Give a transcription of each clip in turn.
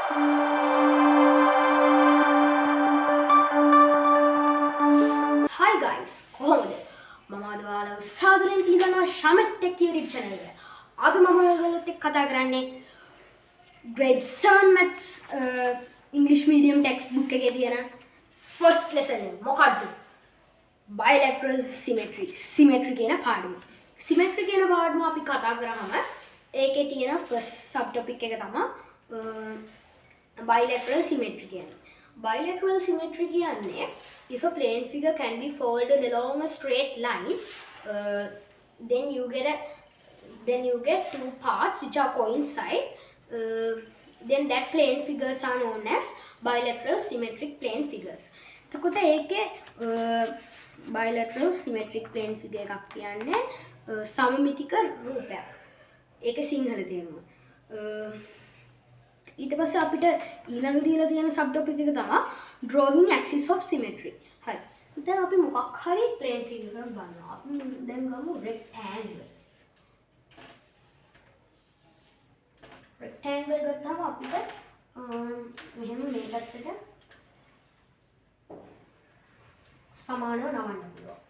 Hi guys, කොහොමද? මම අද ඔයාලව සාදරයෙන් පිළිගන්නවා ශමිත් ටෙක් YouTube channel එකට. අද මම ඔයාලත් එක්ක කතා කරන්නේ grade 7 maths English medium textbook එකේ තියෙන first lesson එක. මොකක්ද? bilateral symmetry. symmetry කියන පාඩම. symmetry කියන පාඩම අපි කතා කරාම ඒකේ තියෙන first subtopic එක තමයි bilateral symmetry කියන්නේ. Bilateral symmetry කියන්නේ if a plane figure can be folded along a straight line, then you get two parts which are coincide. Then that plane figures are known as bilateral symmetric plane figures. එතකොට ඒකේ bilateral symmetric plane figure එකක් කියන්නේ සමමිතික රූපයක්. ඒකේ සිංහල තේරුම. ඊට පස්සේ අපිට ඊළඟ දීලා තියෙන සබ් ටොපික් එක තමයි drawing axis of symmetry. හරි. දැන් අපි මොකක් හරි plane figure එකක් ගන්නවා. අපි දැන් ගමු rectangle. rectangle ගත්තාම අපිට මෙහෙම මේ පැත්තට සමානව නවන්න පුළුවන්.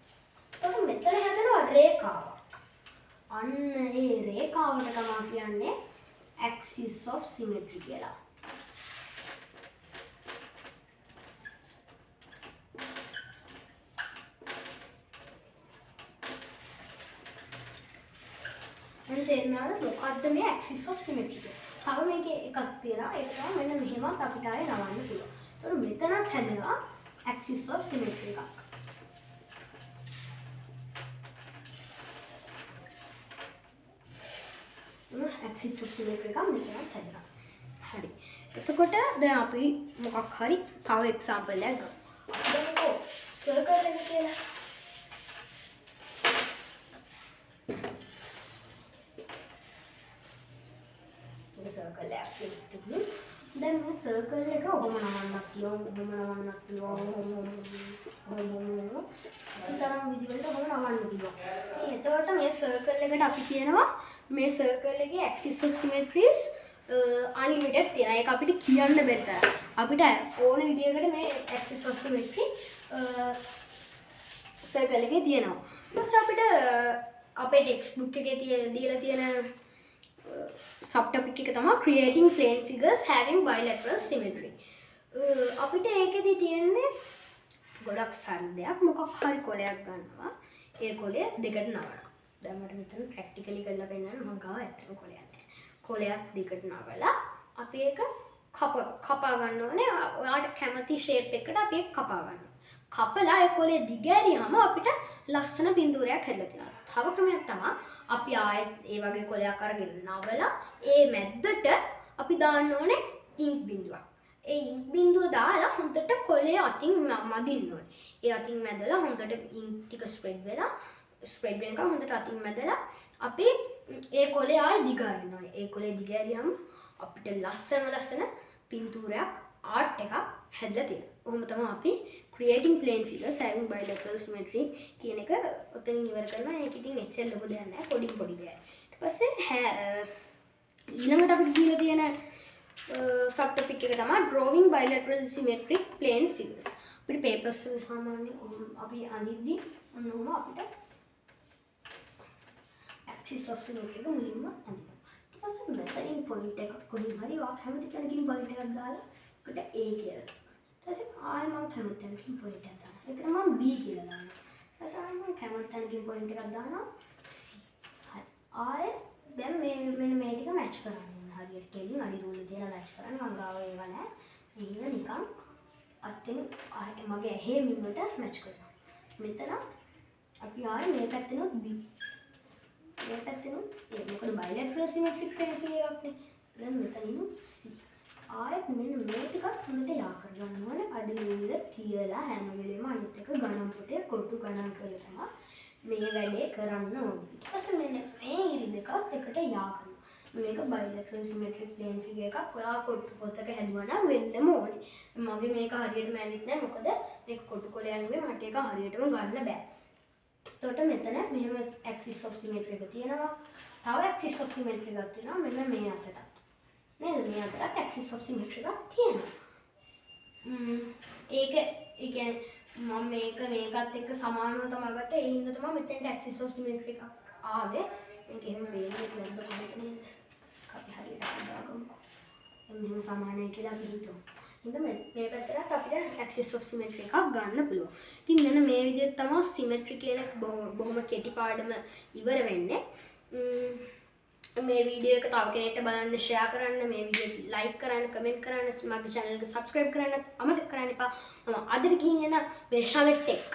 එතකොට මෙතන හැදෙනවා රේඛාවක්. අන්න ඒ රේඛාවට තමයි කියන්නේ axis of symmetry කියලා. මම තේරුණාද මොකද්ද මේ axis of symmetry එක? තව මේකේ එකක් තියෙනවා. ඒක තමයි මෙන්න මෙහෙමත් අපිට ආයේ නවන්න පුළුවන්. ඒතකොට මෙතනත් හැදෙනවා axis of symmetry එකක්. axis of symmetry එකක් මෙතනත් හැදෙනවා. හරි. එතකොට දැන් අපි මොකක් හරි තව example එකක් ගමු. අපි ගමුකෝ circle එක කියලා. මේ circle එකක් තියෙන්නේ. දැන් මේ circle එක ඔහොම නමන්නක් පුළුවන්, ඔහොම නමන්නක් පුළුවන්, ඔහොම තරම් විදිහකට ඔහොම නමන්න පුළුවන්. ඉතින් එතකොට මේ circle එකට අපි කියනවා මේ circle එකේ axis of symmetry is unlimited තියෙනවා. ඒක අපිට කියන්න බැරි තරම්. අපිට ඕන විදිහකට මේ axis of symmetry circle එකේ තියෙනවා. ඊට අපිට අපේ textbook එකේ දීලා තියෙන subtopic එක තමයි creating plane figures having bilateral symmetry. අපිට ඒකෙදි තියෙන්නේ ගොඩක් සරල දෙයක්. මොකක් හරි කොලයක් ගන්නවා. ඒ කොලය දෙකට නවනවා. දැන් මට මෙතන ප්‍රැක්ටිකලි කරලා පෙන්නන්න මම ගාව ඇත්තම කොලයක් නැහැ. කොලයක් දෙකට නවලා අපි ඒක කපා ගන්න ඕනේ. ඔයාලට කැමති ෂේප් එකකට අපි ඒක කපා ගන්නවා. කපලා ඒ කොලේ දිගෑරියාම අපිට ලස්සන පින්තූරයක් හැදලා තියෙනවා. තව ක්‍රමයක් තමයි අපි ආයෙත් ඒ වගේ කොලයක් අරගෙන නවලා ඒ මැද්දට අපි දාන්න ඕනේ ඉන්ක් බිඳුවක්. ඒ ඉන්ක් බිඳුව දාලා හොඳට කොලේ අතින් මදින්න ඕනේ. ඒ අතින් මැදලා හොඳට ඉන්ක් ටික ස්ප්‍රෙඩ් වෙනකම් හොඳට අතින් මැදලා අපි ඒ කොලේ ආයෙ දිග අරින්න ඕනේ. ඒ කොලේ දිග ඇරියාම අපිට ලස්සන පින්තූරයක් ආර්ට් එකක් හැදලා තියෙනවා. ඔහොම තමයි අපි creating plane figures having bilateral symmetry කියන එක ඔතනින් ඉවර කරනවා. ඒක ඉතින් එච්චර ලොකු දෙයක් නෑ. පොඩි දෙයක්. ඊට පස්සේ ඊළඟට අපිට දීලා තියෙන subtopic එක තමයි drawing bilateral symmetric plane figures. අපිට papers වල සාමාන්‍යයෙන් අපි අඳිද්දි ඔන්නෝම අපිට axis of symmetry එක මුලින්ම අඳිනවා. ඊට පස්සේ මෙතනින් point එකක් කොහෙන් හරි ඔයා කැමති තැනකින් point එකක් දාලා අපිට A කියලා. ඊට පස්සේ ආයෙ මම කැමති තැනකින් point එකක් දානවා. ඒකට මම B කියලා දානවා. ඊට පස්සේ මම කැමති තැනකින් point එකක් දානවා C. හරි. ආයෙ දැන් මෙන්න මේ ටික match කරන්න ඕන. හරියට කෙලින් අඩි රූලේ තියලා match කරන්න මම ගාව ඒව නැහැ. මේක නිකන් අතින් මගේ ඇහි මින්නට match කරනවා. මෙතන අපි ආයෙ මේ පැත්තෙනුත් B. මේ පැත්තෙනුත් A. මොකද bilateral symmetric plane figure එකක් නේ. දැන් මෙතනිනුත් C. ආයෙත් මෙන්න මේ ටිකත් හොඳට යා කරගන්න ඕනේ. අඩි රූල තියලා හැම වෙලෙම අනිත් එක ගණන් පොතේ කොටු ගණන් කරලා තමයි මේ වැඩේ කරන්න ඕනේ. ඊට පස්සේ මෙන්න මේ ඉරි දෙකත් එකට යා කරනවා. මේක bilateral symmetric plane figure එකක්. ඔයා කොටු පොතක හැදුවා නම් වෙන්නම ඕනේ. මගේ මේක හරියටම ඇවිත් නැහැ. මොකද මේක කොටු කොලයක් නෙවෙයි. මට ඒක හරියටම ගන්න බෑ. එතකොට මෙතන මෙහෙම axis of symmetry එක තියෙනවා. තව axis of symmetry එකක් තියෙනවා මෙන්න මේ අතට. නේද? මේ අතරත් ඇක්සිස් ඔෆ් සිමෙට්‍රි එකක් තියෙනවා. ඒක ඒ කියන්නේ මම මේකත් එක්ක සමානව තමයි ගත්තේ. ඒ හින්දා තමයි මෙතෙන්ට ඇක්සිස් ඔෆ් සිමෙට්‍රි එකක් ආවේ. මේක එහෙම වෙන්නේ නැද්ද නේද? අපි හරියට හදාගමුකෝ. මෙහෙම සමානයි කියලා අපි හිතමු. හින්දා මේ පැත්තට අපිට ඇක්සිස් ඔෆ් සිමෙට්‍රි එකක් ගන්න පුළුවන්. ඉතින් මෙන්න මේ විදිහට තමයි සිමෙට්‍රි කියන බොහොම කෙටි පාඩම ඉවර වෙන්නේ. මේ වීඩියෝ එක තව කෙනෙක්ට බලන්න ෂෙයා කරන්න, මේ වීඩියෝ ලයික් කරන්න, කමෙන්ට් කරන්න, මගේ channel එක subscribe කරන්න අමතක කරන්න එපා. මම අදට ගිහින් එන මේ ශමිත් එක්ක